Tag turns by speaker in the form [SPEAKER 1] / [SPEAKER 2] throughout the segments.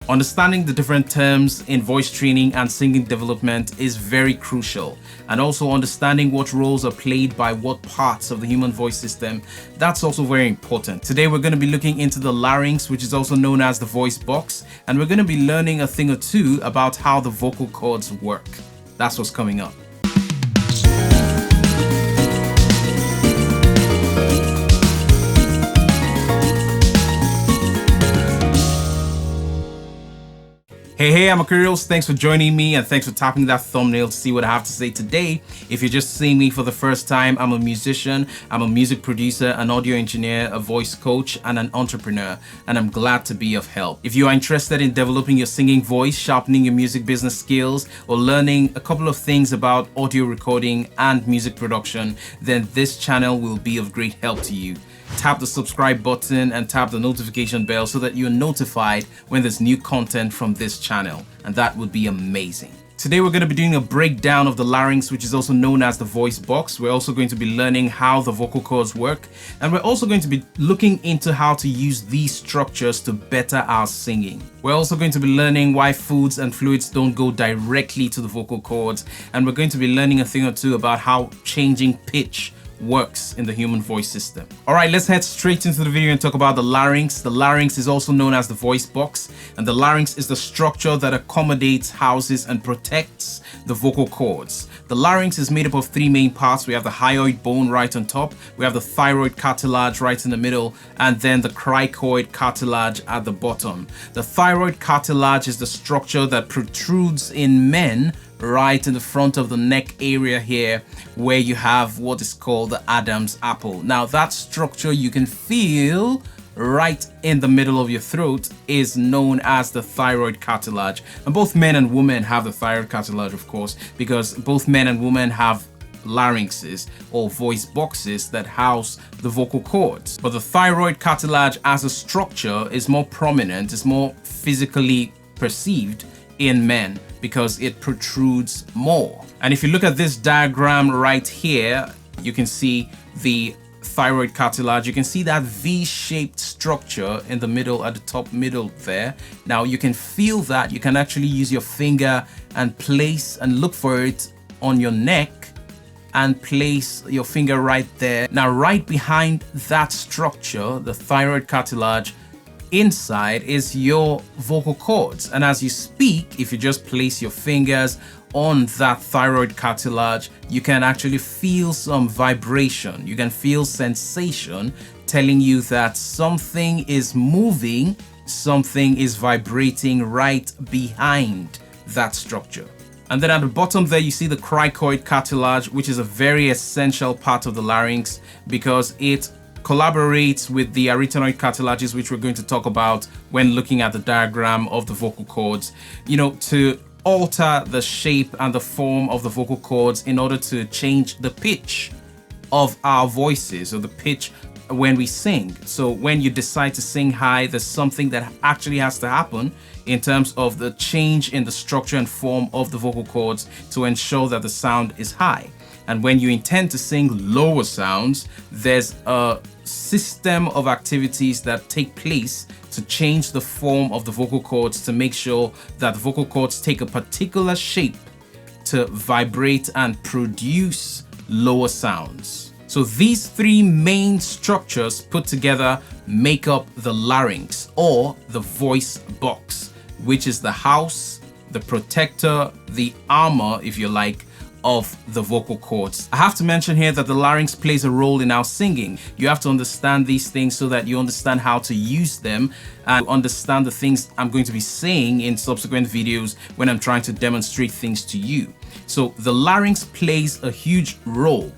[SPEAKER 1] Understanding the different terms in voice training and singing development is very crucial, and also understanding what roles are played by what parts of the human voice system, that's also very important. Today we're going to be looking into the larynx, which is also known as the voice box, and we're going to be learning a thing or two about how the vocal cords work. That's what's coming up. Hey, I'm Akurios. Thanks for joining me and thanks for tapping that thumbnail to see what I have to say today. If you're just seeing me for the first time, I'm a musician, I'm a music producer, an audio engineer, a voice coach, and an entrepreneur, and I'm glad to be of help. If you are interested in developing your singing voice, sharpening your music business skills, or learning a couple of things about audio recording and music production, then this channel will be of great help to you. Tap the subscribe button and tap the notification bell so that you're notified when there's new content from this channel, and that would be amazing. Today we're going to be doing a breakdown of the larynx, which is also known as the voice box. We're also going to be learning how the vocal cords work, and we're also going to be looking into how to use these structures to better our singing. We're also going to be learning why foods and fluids don't go directly to the vocal cords, and we're going to be learning a thing or two about how changing pitch works in the human voice system. All right, let's head straight into the video and talk about the larynx. The larynx is also known as the voice box, and the larynx is the structure that accommodates, houses, and protects the vocal cords. The larynx is made up of three main parts. We have the hyoid bone right on top, we have the thyroid cartilage right in the middle, and then the cricoid cartilage at the bottom. The thyroid cartilage is the structure that protrudes in men right in the front of the neck area here, where you have what is called the Adam's apple. Now that structure you can feel right in the middle of your throat is known as the thyroid cartilage, and both men and women have the thyroid cartilage, of course, because both men and women have larynxes or voice boxes that house the vocal cords. But the thyroid cartilage as a structure is more prominent, is more physically perceived in men because it protrudes more. And if you look at this diagram right here, you can see the thyroid cartilage. You can see that V-shaped structure in the middle, at the top middle there. Now you can feel that. You can actually use your finger and place and look for it on your neck and place your finger right there. Now right behind that structure, the thyroid cartilage, inside is your vocal cords, and as you speak, if you just place your fingers on that thyroid cartilage, you can actually feel some vibration. You can feel sensation telling you that something is moving, something is vibrating right behind that structure. And then at the bottom there, you see the cricoid cartilage, which is a very essential part of the larynx because it collaborates with the arytenoid cartilages, which we're going to talk about when looking at the diagram of the vocal cords, to alter the shape and the form of the vocal cords in order to change the pitch of our voices, or the pitch when we sing. So when you decide to sing high, there's something that actually has to happen in terms of the change in the structure and form of the vocal cords to ensure that the sound is high. And when you intend to sing lower sounds, there's a system of activities that take place to change the form of the vocal cords to make sure that the vocal cords take a particular shape to vibrate and produce lower sounds. So these three main structures put together make up the larynx, or the voice box, which is the house, the protector, the armor, if you like, of the vocal cords. I have to mention here that the larynx plays a role in our singing. You have to understand these things so that you understand how to use them and understand the things I'm going to be saying in subsequent videos when I'm trying to demonstrate things to you. So the larynx plays a huge role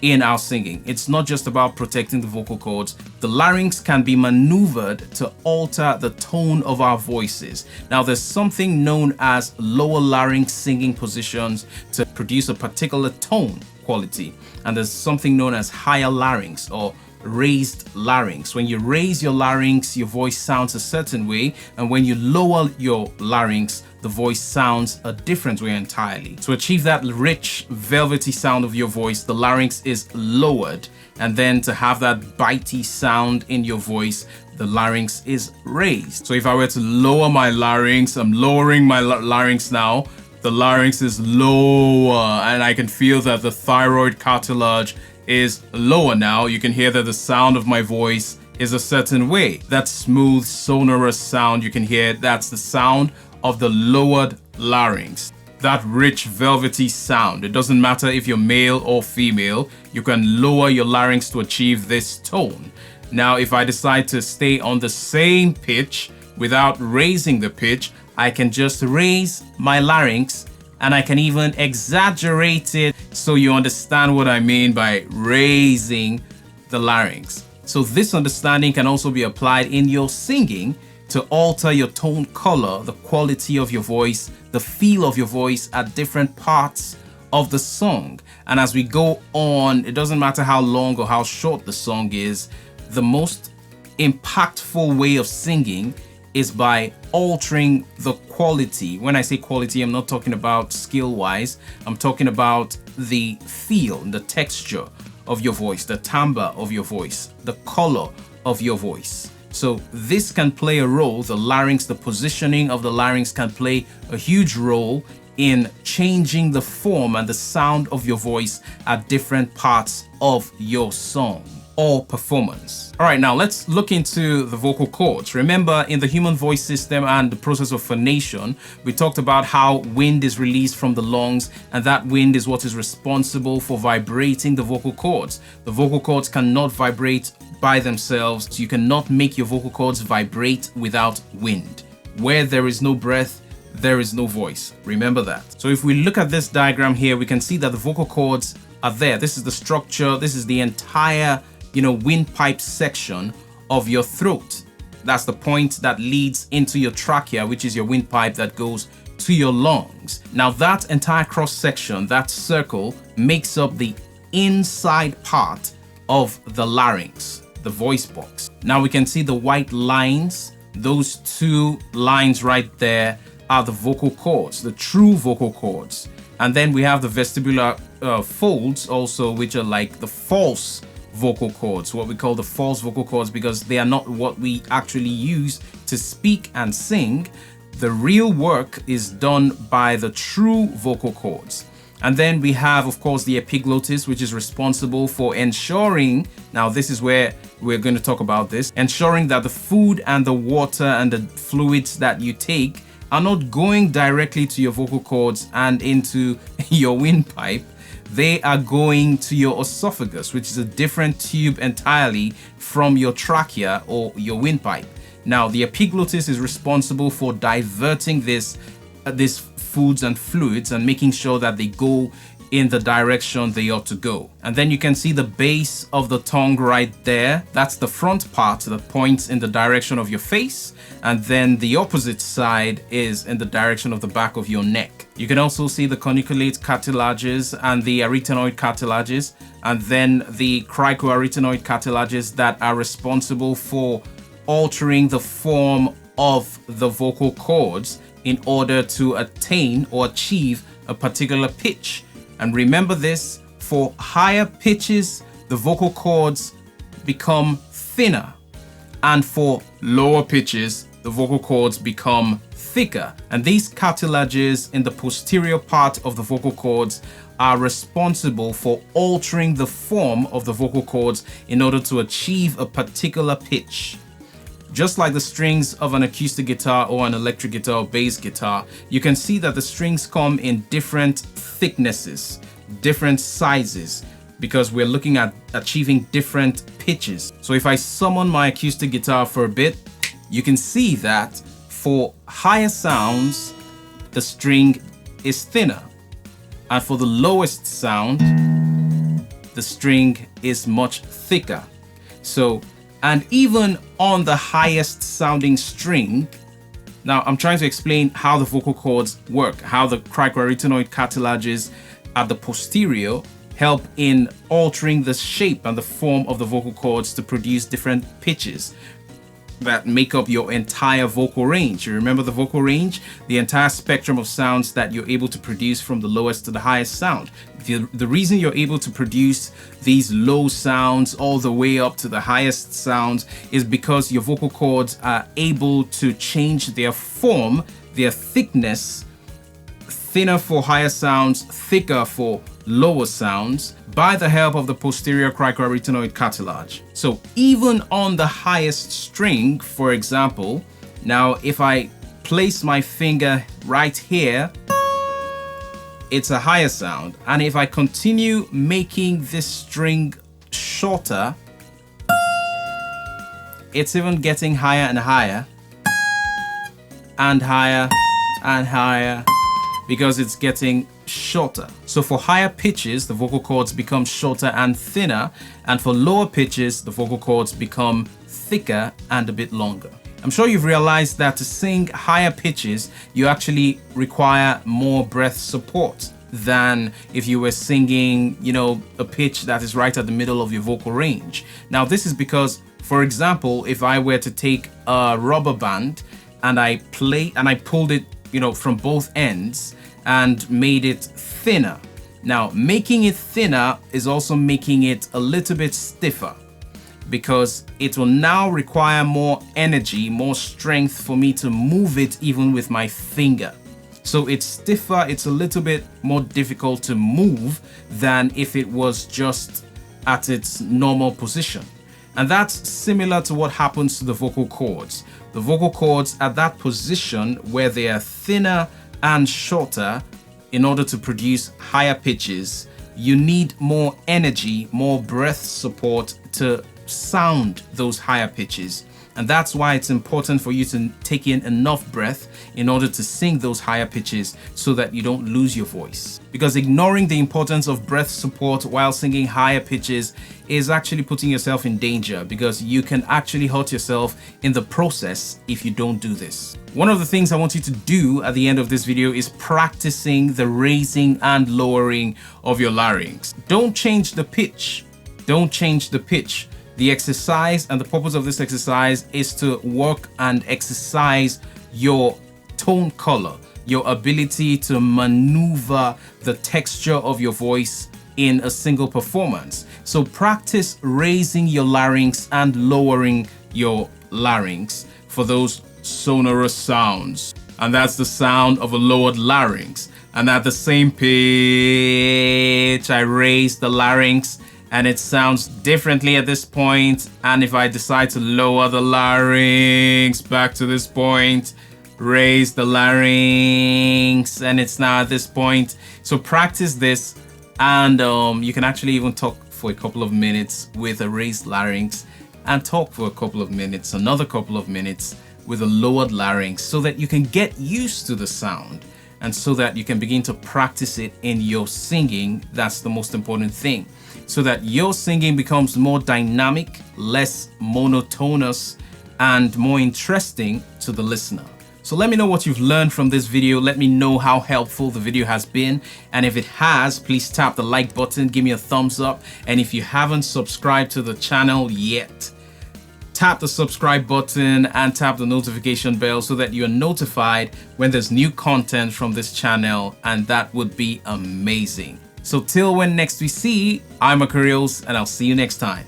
[SPEAKER 1] in our singing. It's not just about protecting the vocal cords. The larynx can be maneuvered to alter the tone of our voices. Now, there's something known as lower larynx singing positions to produce a particular tone quality, and there's something known as higher larynx or raised larynx. When you raise your larynx, your voice sounds a certain way, and when you lower your larynx, the voice sounds a different way entirely. To achieve that rich, velvety sound of your voice, the larynx is lowered, and then to have that bitey sound in your voice, the larynx is raised. So if I were to lower my larynx, I'm lowering my larynx now, the larynx is lower, and I can feel that the thyroid cartilage is lower now. You can hear that the sound of my voice is a certain way. That smooth, sonorous sound, you can hear that's the sound of the lowered larynx. That rich, velvety sound. It doesn't matter if you're male or female, you can lower your larynx to achieve this tone. Now, if I decide to stay on the same pitch without raising the pitch, I can just raise my larynx, and I can even exaggerate it so you understand what I mean by raising the larynx. So this understanding can also be applied in your singing to alter your tone color, the quality of your voice, the feel of your voice at different parts of the song. And as we go on, it doesn't matter how long or how short the song is, the most impactful way of singing is by altering the quality. When I say quality, I'm not talking about skill-wise. I'm talking about the feel, the texture of your voice, the timbre of your voice, the color of your voice. So this can play a role. The larynx, the positioning of the larynx can play a huge role in changing the form and the sound of your voice at different parts of your song or performance. All right, now let's look into the vocal cords. Remember, in the human voice system and the process of phonation, we talked about how wind is released from the lungs, and that wind is what is responsible for vibrating the vocal cords. The vocal cords cannot vibrate by themselves. So you cannot make your vocal cords vibrate without wind. Where there is no breath, there is no voice. Remember that. So if we look at this diagram here, we can see that the vocal cords are there. This is the structure. This is the entire windpipe section of your throat. That's the point that leads into your trachea, which is your windpipe that goes to your lungs. Now that entire cross section, that circle, makes up the inside part of the larynx, the voice box. Now we can see the white lines. Those two lines right there are the vocal cords, the true vocal cords. And then we have the vestibular folds also, which are like the false vocal cords, what we call the false vocal cords, because they are not what we actually use to speak and sing. The real work is done by the true vocal cords. And then we have, of course, the epiglottis, which is responsible for ensuring, now this is where we're going to talk about this, ensuring that the food and the water and the fluids that you take are not going directly to your vocal cords and into your windpipe. They are going to your esophagus, which is a different tube entirely from your trachea or your windpipe. Now, the epiglottis is responsible for diverting these foods and fluids and making sure that they go in the direction they ought to go. And then you can see the base of the tongue right there. That's the front part that points in the direction of your face. And then the opposite side is in the direction of the back of your neck. You can also see the corniculate cartilages and the arytenoid cartilages, and then the cricoarytenoid cartilages that are responsible for altering the form of the vocal cords in order to attain or achieve a particular pitch. And remember this, for higher pitches, the vocal cords become thinner. And for lower pitches, the vocal cords become thicker. And these cartilages in the posterior part of the vocal cords are responsible for altering the form of the vocal cords in order to achieve a particular pitch. Just like the strings of an acoustic guitar or an electric guitar or bass guitar, you can see that the strings come in different thicknesses, different sizes, because we're looking at achieving different pitches. So if I summon my acoustic guitar for a bit, you can see that for higher sounds, the string is thinner. And for the lowest sound, the string is much thicker. So, and even on the highest sounding string, now I'm trying to explain how the vocal cords work, how the cricoarytenoid cartilages at the posterior help in altering the shape and the form of the vocal cords to produce different pitches that make up your entire vocal range. You remember the vocal range? The entire spectrum of sounds that you're able to produce from the lowest to the highest sound. The reason you're able to produce these low sounds all the way up to the highest sounds is because your vocal cords are able to change their form, their thickness, thinner for higher sounds, thicker for lower sounds, by the help of the posterior cricoarytenoid cartilage. So even on the highest string, for example, now if I place my finger right here, it's a higher sound. And if I continue making this string shorter, it's even getting higher and higher and higher and higher, because it's getting shorter. So for higher pitches, the vocal cords become shorter and thinner, and for lower pitches, the vocal cords become thicker and a bit longer. I'm sure you've realized that to sing higher pitches, you actually require more breath support than if you were singing, a pitch that is right at the middle of your vocal range. Now, this is because, for example, if I were to take a rubber band and I pulled it, from both ends and made it thinner. Now, making it thinner is also making it a little bit stiffer, because it will now require more energy, more strength for me to move it even with my finger. So it's stiffer, it's a little bit more difficult to move than if it was just at its normal position. And that's similar to what happens to the vocal cords. The vocal cords at that position where they are thinner and shorter, in order to produce higher pitches, you need more energy, more breath support to sound those higher pitches. And that's why it's important for you to take in enough breath in order to sing those higher pitches so that you don't lose your voice. Because ignoring the importance of breath support while singing higher pitches is actually putting yourself in danger, because you can actually hurt yourself in the process if you don't do this. One of the things I want you to do at the end of this video is practicing the raising and lowering of your larynx. Don't change the pitch. Don't change the pitch. The exercise and the purpose of this exercise is to work and exercise your tone color, your ability to maneuver the texture of your voice in a single performance. So practice raising your larynx and lowering your larynx for those sonorous sounds. And that's the sound of a lowered larynx. And at the same pitch, I raise the larynx, and it sounds differently at this point. And if I decide to lower the larynx back to this point, raise the larynx, and it's now at this point. So practice this, and you can actually even talk for a couple of minutes with a raised larynx, and talk for a couple of minutes, another couple of minutes with a lowered larynx, so that you can get used to the sound, and so that you can begin to practice it in your singing. That's the most important thing, so that your singing becomes more dynamic, less monotonous, and more interesting to the listener. So let me know what you've learned from this video. Let me know how helpful the video has been. And if it has, please tap the like button, give me a thumbs up. And if you haven't subscribed to the channel yet, tap the subscribe button and tap the notification bell so that you're notified when there's new content from this channel, and that would be amazing. So till when next we see, I'm Akurios, and I'll see you next time.